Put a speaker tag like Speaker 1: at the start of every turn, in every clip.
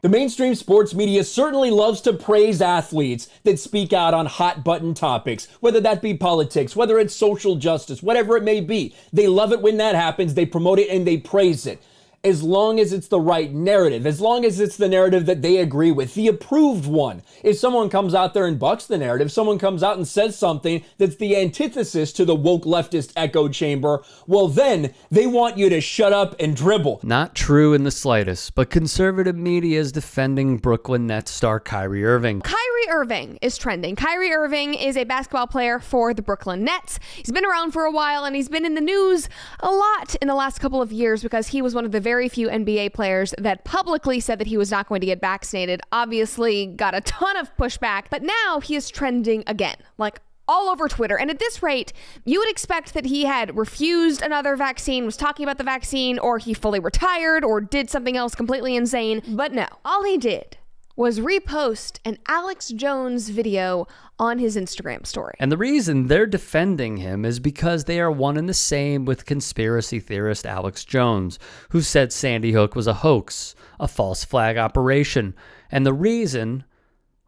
Speaker 1: The mainstream sports media certainly loves to praise athletes that speak out on hot button topics, whether that be politics, whether it's social justice, whatever it may be. They love it when that happens. They promote it and they praise it. As long as it's the right narrative, as long as it's the narrative that they agree with, the approved one. If someone comes out there and bucks the narrative, someone comes out and says something that's the antithesis to the woke leftist echo chamber, well then, they want you to shut up and dribble.
Speaker 2: Not true in the slightest, but conservative media is defending Brooklyn Nets star Kyrie Irving.
Speaker 3: Kyrie Irving is trending. Kyrie Irving is a basketball player for the Brooklyn Nets. He's been around for a while, and he's been in the news a lot in the last couple of years because he was one of the very few NBA players that publicly said that he was not going to get vaccinated. Obviously got a ton of pushback, but now he is trending again, like all over Twitter. And at this rate, you would expect that he had refused another vaccine, was talking about the vaccine, or he fully retired, or did something else completely insane. But no, all he did was repost an Alex Jones video on his Instagram story.
Speaker 2: And the reason they're defending him is because they are one and the same with conspiracy theorist Alex Jones, who said Sandy Hook was a hoax, a false flag operation. And the reason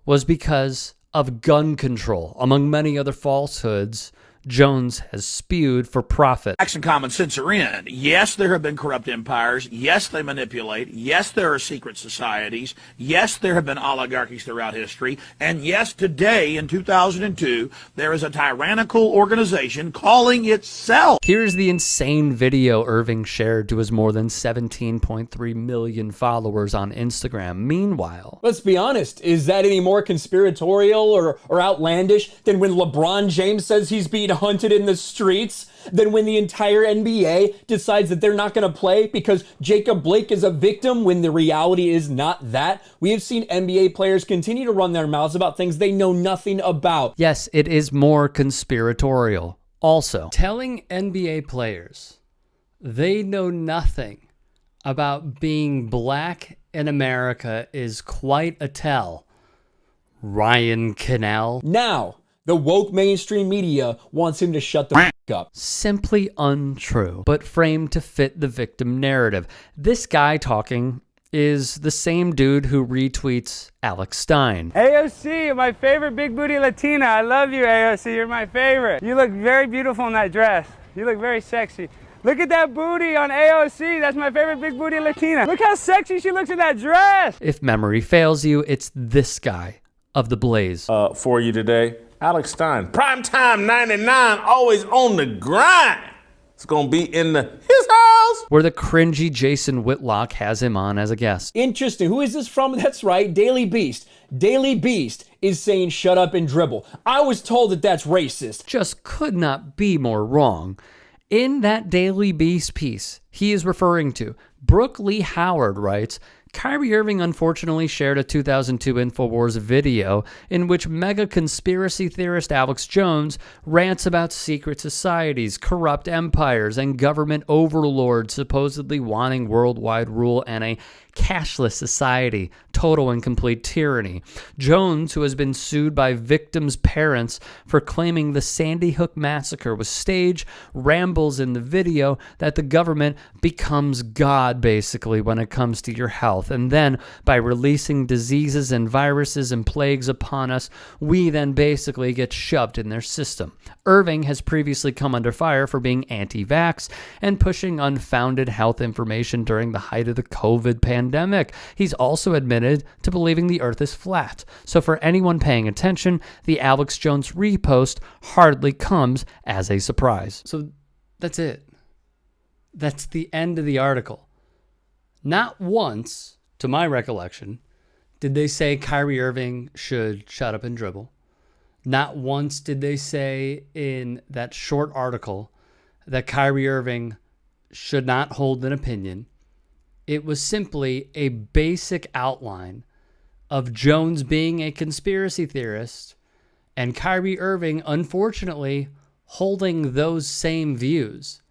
Speaker 2: was because of gun control, among many other falsehoods Jones has spewed for profit.
Speaker 4: Facts and common sense are in. Yes, there have been corrupt empires. Yes, they manipulate. Yes, there are secret societies. Yes, there have been oligarchies throughout history. And yes, today in 2002, there is a tyrannical organization calling itself.
Speaker 2: Here's the insane video Irving shared to his more than 17.3 million followers on Instagram. Meanwhile,
Speaker 1: let's be honest, is that any more conspiratorial or outlandish than when LeBron James says he's being hunted in the streets, than when the entire NBA decides that they're not going to play because Jacob Blake is a victim when the reality is not that? We have seen NBA players continue to run their mouths about things they know nothing about.
Speaker 2: Yes, it is more conspiratorial. Also, telling NBA players they know nothing about being black in America is quite a tell. Ryan Cannell.
Speaker 1: Now, the woke mainstream media wants him to shut the f*** up.
Speaker 2: Simply untrue, but framed to fit the victim narrative. This guy talking is the same dude who retweets Alex Stein.
Speaker 5: AOC, my favorite big booty Latina. I love you, AOC. You're my favorite. You look very beautiful in that dress. You look very sexy. Look at that booty on AOC. That's my favorite big booty Latina. Look how sexy she looks in that dress.
Speaker 2: If memory fails you, it's this guy of the Blaze.
Speaker 6: For you today, Alex Stein. Primetime 99, always on the grind. It's going to be in his house.
Speaker 2: Where the cringy Jason Whitlock has him on as a guest.
Speaker 1: Interesting. Who is this from? That's right, Daily Beast. Daily Beast is saying shut up and dribble. I was told that that's racist.
Speaker 2: Just could not be more wrong. In that Daily Beast piece he is referring to, Brooke Lee Howard writes, Kyrie Irving unfortunately shared a 2002 InfoWars video in which mega conspiracy theorist Alex Jones rants about secret societies, corrupt empires, and government overlords supposedly wanting worldwide rule and a cashless society, total and complete tyranny. Jones, who has been sued by victims' parents for claiming the Sandy Hook massacre was staged, rambles in the video that the government becomes God, basically, when it comes to your health. And then, by releasing diseases and viruses and plagues upon us, we then basically get shoved in their system. Irving has previously come under fire for being anti-vax and pushing unfounded health information during the height of the COVID pandemic. He's also admitted to believing the earth is flat. So for anyone paying attention, the Alex Jones repost hardly comes as a surprise. So that's it. That's the end of the article. Not once, to my recollection, did they say Kyrie Irving should shut up and dribble. Not once did they say in that short article that Kyrie Irving should not hold an opinion. It was simply a basic outline of Jones being a conspiracy theorist and Kyrie Irving, unfortunately, holding those same views.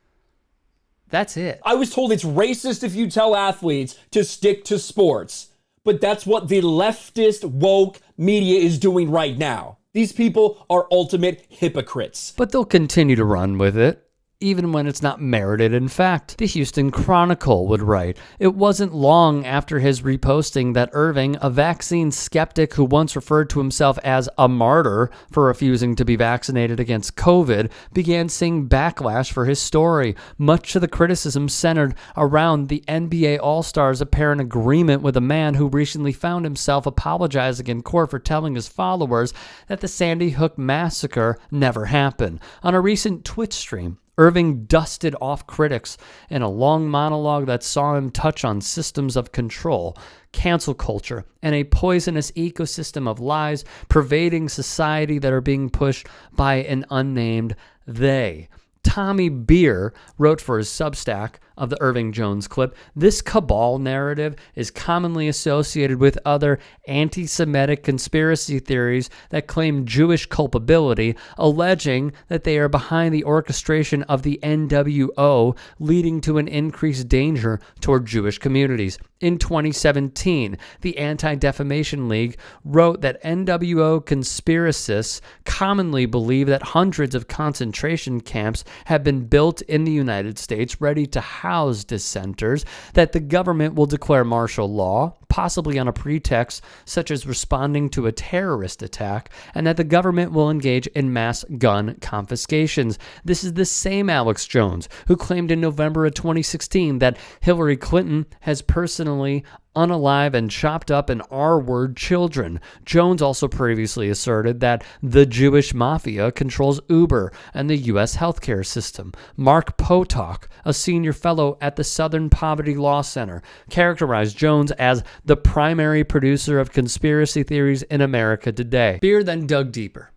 Speaker 2: That's it.
Speaker 1: I was told it's racist if you tell athletes to stick to sports, but that's what the leftist woke media is doing right now. These people are ultimate hypocrites.
Speaker 2: But they'll continue to run with it, even when it's not merited in fact. The Houston Chronicle would write, "It wasn't long after his reposting that Irving, a vaccine skeptic who once referred to himself as a martyr for refusing to be vaccinated against COVID, began seeing backlash for his story. Much of the criticism centered around the NBA All-Stars' apparent agreement with a man who recently found himself apologizing in court for telling his followers that the Sandy Hook massacre never happened. On a recent Twitch stream, Irving dusted off critics in a long monologue that saw him touch on systems of control, cancel culture, and a poisonous ecosystem of lies pervading society that are being pushed by an unnamed they." Tommy Beer wrote for his Substack of the Irving Jones clip, "This cabal narrative is commonly associated with other anti-Semitic conspiracy theories that claim Jewish culpability, alleging that they are behind the orchestration of the NWO, leading to an increased danger toward Jewish communities. In 2017, the Anti-Defamation League wrote that NWO conspiracists commonly believe that hundreds of concentration camps have been built in the United States ready to house dissenters, that the government will declare martial law, possibly on a pretext such as responding to a terrorist attack, and that the government will engage in mass gun confiscations. This is the same Alex Jones who claimed in November of 2016 that Hillary Clinton has personally unalive and chopped up and R-word children. Jones also previously asserted that the Jewish mafia controls Uber and the U.S. healthcare system. Mark Potok, a senior fellow at the Southern Poverty Law Center, characterized Jones as the primary producer of conspiracy theories in America today. Beer then dug deeper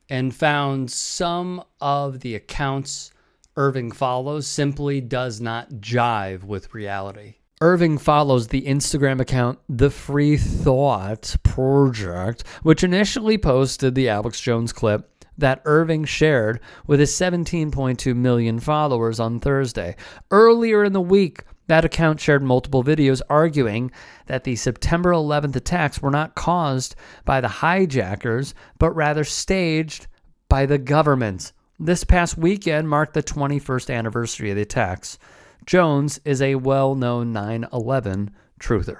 Speaker 2: and found some of the accounts Irving follows simply does not jive with reality. Irving follows the Instagram account The Free Thought Project, which initially posted the Alex Jones clip that Irving shared with his 17.2 million followers on Thursday. Earlier in the week, that account shared multiple videos arguing that the September 11th attacks were not caused by the hijackers, but rather staged by the government. This past weekend marked the 21st anniversary of the attacks. Jones is a well-known 9/11 truther.